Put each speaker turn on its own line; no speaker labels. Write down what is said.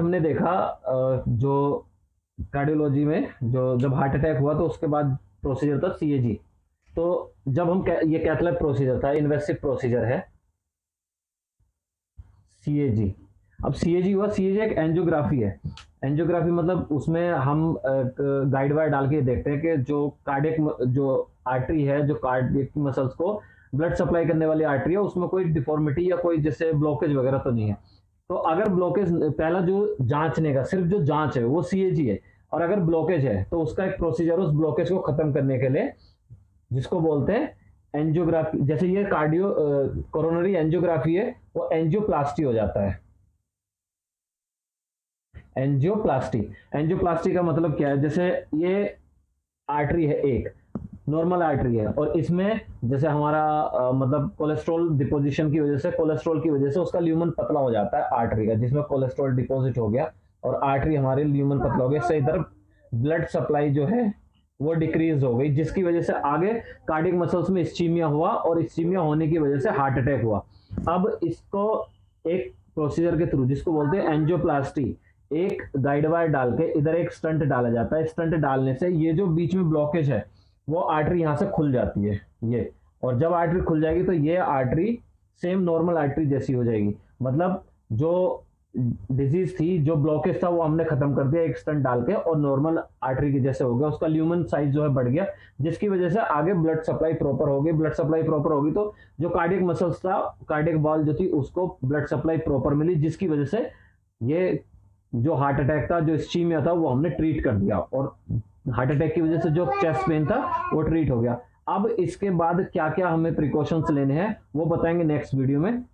हमने देखा जो कार्डियोलॉजी में जो जब हार्ट अटैक हुआ तो उसके बाद प्रोसीजर था सीएजी। तो जब हम ये कैथलैब प्रोसीजर था, इन्वेसिव प्रोसीजर है सीएजी। अब सीएजी हुआ, सीएजी एक एंजियोग्राफी है। एंजियोग्राफी मतलब उसमें हम गाइड वायर डाल के देखते हैं कि जो कार्डियक जो आर्टरी है, जो कार्डियक मसल्स को ब्लड सप्लाई करने वाली आर्टरी है, उसमें कोई डिफॉर्मिटी या कोई जैसे ब्लॉकेज वगैरह तो नहीं है। तो अगर ब्लॉकेज, पहला जो जांचने का सिर्फ जो जांच है वो सीएजी है। और अगर ब्लॉकेज है तो उसका एक प्रोसीजर उस ब्लॉकेज को खत्म करने के लिए, जिसको बोलते हैं एंजियोग्राफी। जैसे ये कार्डियो कोरोनरी एंजियोग्राफी है, वो एंजियोप्लास्टी हो जाता है। एंजियोप्लास्टी, एंजियोप्लास्टी का मतलब क्या है? जैसे ये आर्टरी है, एक नॉर्मल आर्टरी है, और इसमें जैसे हमारा मतलब कोलेस्ट्रॉल डिपोजिशन की वजह से, कोलेस्ट्रॉल की वजह से उसका ल्यूमन पतला हो जाता है आर्टरी का, जिसमें कोलेस्ट्रॉल डिपॉजिट हो गया और आर्टरी हमारे ल्यूमन पतला हो गया, इससे इधर ब्लड सप्लाई जो है वो डिक्रीज हो गई, जिसकी वजह से आगे कार्डियक मसल्स में इस्चीमिया हुआ, और इस्चीमिया होने की वजह से हार्ट अटैक हुआ। अब इसको एक प्रोसीजर के थ्रू, जिसको बोलते हैं एंजियोप्लास्टी, एक गाइड वायर डाल के इधर एक स्टंट डाला जाता है। स्टंट डालने से ये जो बीच में ब्लॉकेज है वो आर्टरी यहाँ से खुल जाती है ये। और जब आर्टरी खुल जाएगी तो ये आर्टरी सेम नॉर्मल आर्टरी जैसी हो जाएगी। मतलब जो डिजीज थी, जो ब्लॉकेज था, वो हमने खत्म कर दिया एक स्टंट डाल के, और नॉर्मल आर्टरी के जैसे हो गया, उसका ल्यूमन साइज जो है बढ़ गया, जिसकी वजह से आगे ब्लड सप्लाई प्रॉपर हो गई। ब्लड सप्लाई प्रॉपर होगी तो जो कार्डियक मसल्स था, कार्डियक बॉल जो थी, उसको ब्लड सप्लाई प्रॉपर मिली, जिसकी वजह से ये जो हार्ट अटैक था, जो इस्चीमिया था, वो हमने ट्रीट कर दिया, और हार्ट अटैक की वजह से जो चेस्ट पेन था वो ट्रीट हो गया। अब इसके बाद क्या क्या हमें प्रिकॉशंस लेने हैं वो बताएंगे नेक्स्ट वीडियो में।